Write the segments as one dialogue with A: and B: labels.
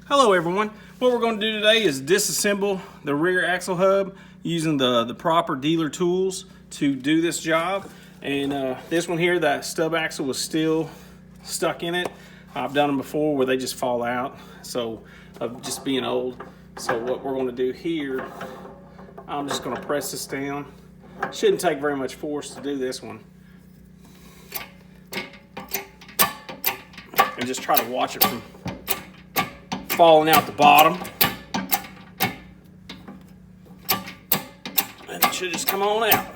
A: Hello everyone. What we're going to do today is disassemble the rear axle hub using the proper dealer tools to do this job. And this one here, that stub axle was still stuck in it. I've done them before where they just fall out, so of just being old. So what we're going to do here, I'm just going to press this down. Shouldn't take very much force to do this one. And just try to watch it from falling out the bottom. And it should just come on out.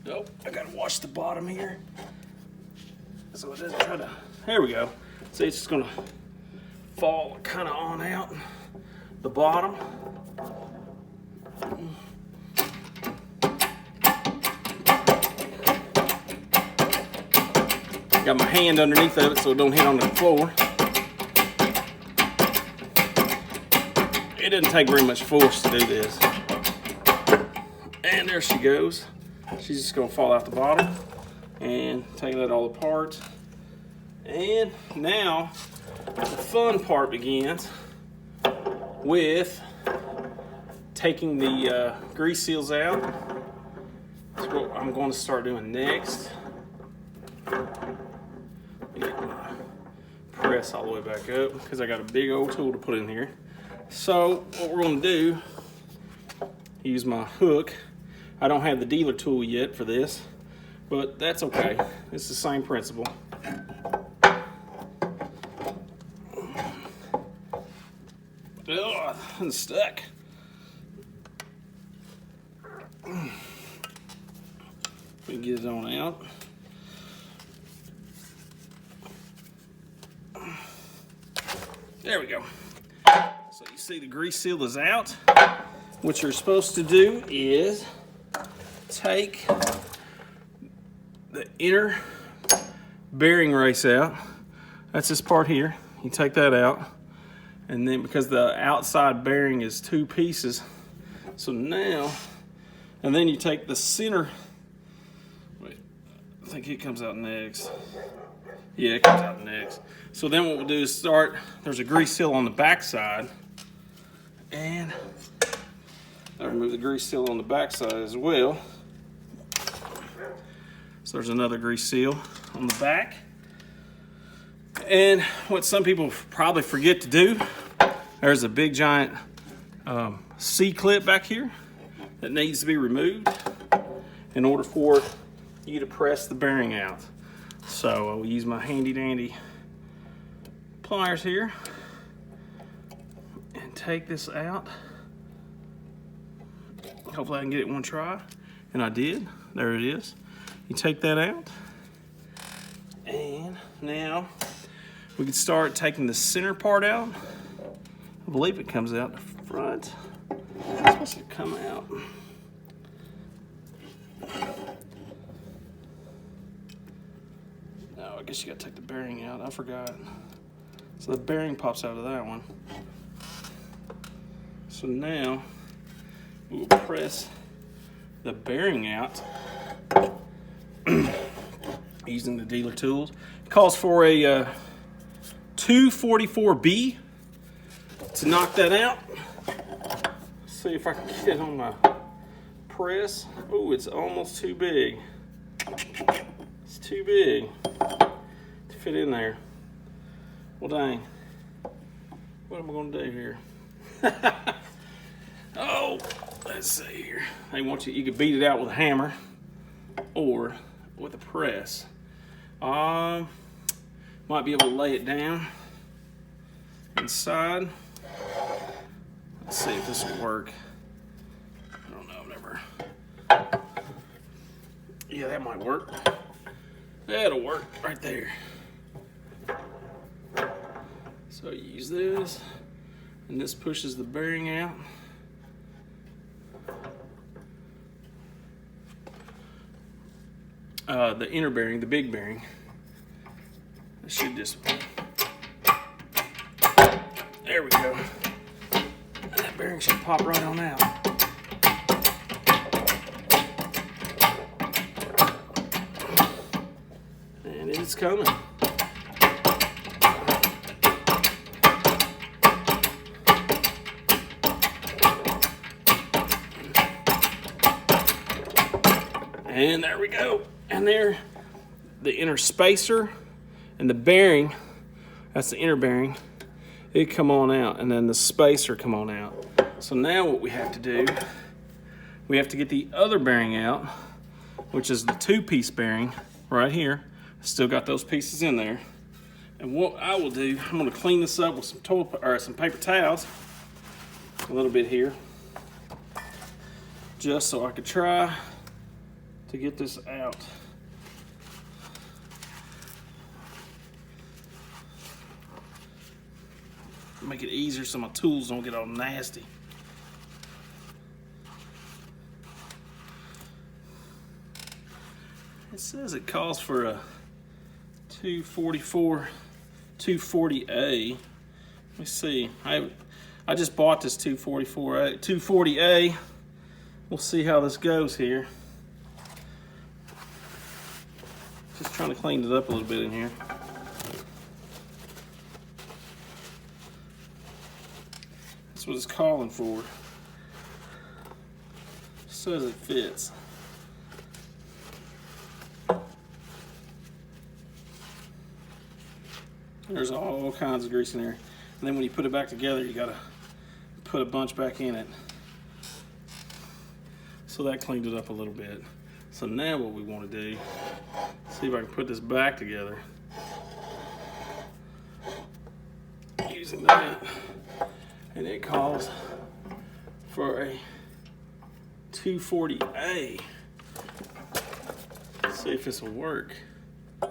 A: Oh, I gotta watch the bottom here. So it doesn't try to, there we go. See, it's just gonna fall kind of on out the bottom. Got my hand underneath of it so it don't hit on the floor. It doesn't take very much force to do this. And there she goes. She's just gonna fall out the bottom and take that all apart. And now the fun part begins with taking the grease seals out. That's what I'm going to start doing next. Get my press all the way back up because I got a big old tool to put in here. So what we're going to do, use my hook. I don't have the dealer tool yet for this, but that's okay. It's the same principle. Oh, I'm stuck. We get it on out. There we go. So you see the grease seal is out. What you're supposed to do is take the inner bearing race out. That's this part here. You take that out. And then because the outside bearing is two pieces, so now, and then you take the center, wait, I think it comes out next. Yeah, it comes out next. So then what we'll do is start, there's a grease seal on the back side, and I'll remove the grease seal on the back side as well. So there's another grease seal on the back. And what some people probably forget to do, there's a big giant C-clip back here that needs to be removed in order for you to press the bearing out. So I'll use my handy dandy pliers here and take this out. Hopefully I can get it one try, and I did. There it is. You take that out, and now we can start taking the center part out. I believe it comes out the front. It's supposed to come out. No, I guess you gotta take the bearing out. I forgot. So the bearing pops out of that one. So now we'll press the bearing out using the dealer tools. It calls for a 244B to knock that out. Let's see if I can get it on my press. Oh, it's almost too big. It's too big to fit in there. Well, dang. What am I going to do here? Oh, let's see here. They want you can beat it out with a hammer or with a press. Might be able to lay it down inside. Let's see if this will work. I don't know, never. Yeah, that might work. That'll work right there. So you use this, and this pushes the bearing out. The inner bearing, the big bearing. It should just, there we go. That bearing should pop right on out. it's coming. And there we go. And there, the inner spacer and the bearing, that's the inner bearing, it come on out, and then the spacer come on out. So now what we have to do, we have to get the other bearing out, which is the 2-piece bearing right here. Still got those pieces in there. And what I will do, I'm gonna clean this up with some paper towels, a little bit here, just so I could try to get this out. Make it easier so my tools don't get all nasty. It says it calls for a 244, 240A. Let me see. I just bought this 244A, 240A. We'll see how this goes here. Just trying to clean it up a little bit in here. That's what it's calling for. It says it fits. There's all kinds of grease in there. And then when you put it back together, you gotta put a bunch back in it. So that cleaned it up a little bit. So now what we want to do, see if I can put this back together using that. And it calls for a 240A. Let's see if this will work. I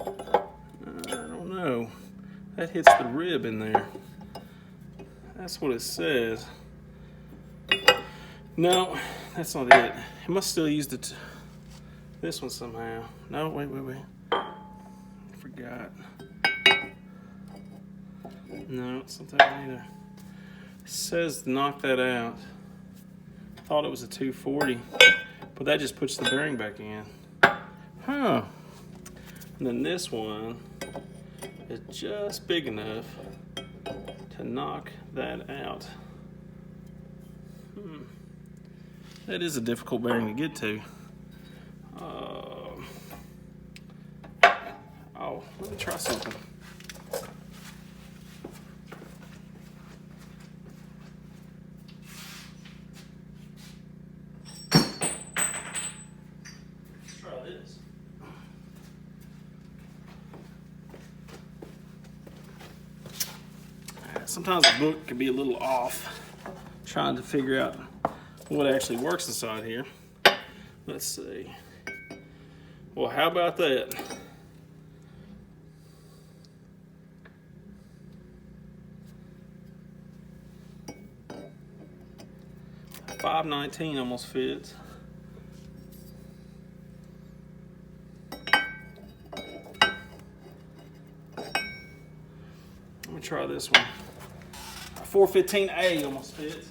A: don't know. That hits the rib in there. That's what it says. No, that's not it. It must still use this one somehow. No, wait. I forgot. No, it's not that either. It says knock that out. I thought it was a 240, but that just puts the bearing back in. Huh. And then this one is just big enough to knock that out. That is a difficult bearing to get to. Oh, let me try something. Let's try this. Sometimes the book can be a little off, trying to figure out what actually works inside here. Let's see. Well, how about that? $5.19 almost fits. Let me try this one. A 415A almost fits.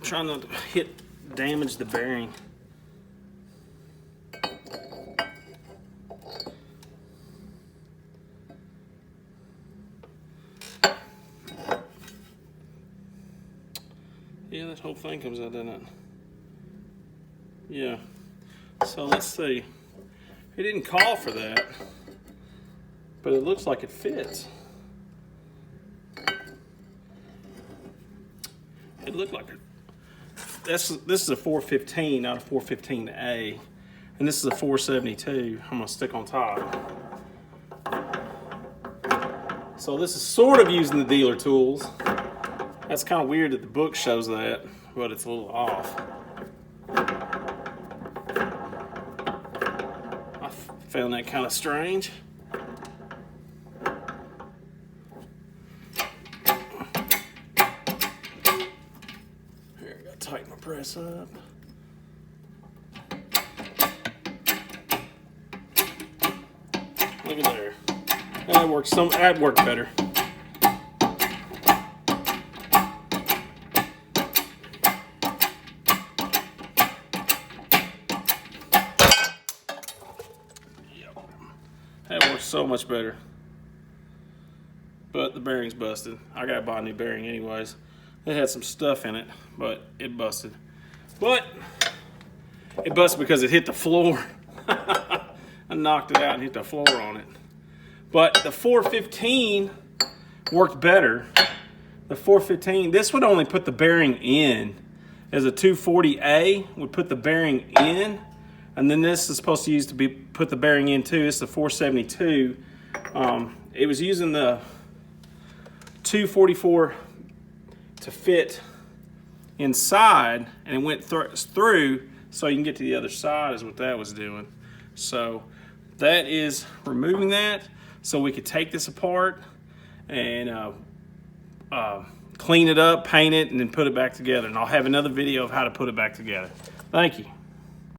A: Trying not to damage the bearing. Yeah, that whole thing comes out, doesn't it? Yeah. So let's see. It didn't call for that, but it looks like it fits. It looked like it. This is a 415, not a 415A, and this is a 472. I'm gonna stick on top. So this is sort of using the dealer tools. That's kind of weird that the book shows that, but it's a little off. I found that kind of strange. Tighten my press up. Look at there. That worked better. Yep. That works so much better. But the bearing's busted. I gotta buy a new bearing anyways. It had some stuff in it, but it busted. But it busted because it hit the floor. I knocked it out and hit the floor on it. But the 415 worked better. The 415, this would only put the bearing in. As a 240A would put the bearing in, and then this is supposed to use to put the bearing in too. It's the 472. It was using the 244 to fit inside, and it went through so you can get to the other side is what that was doing. So that is removing that so we could take this apart and clean it up, paint it, and then put it back together. And I'll have another video of how to put it back together. Thank you.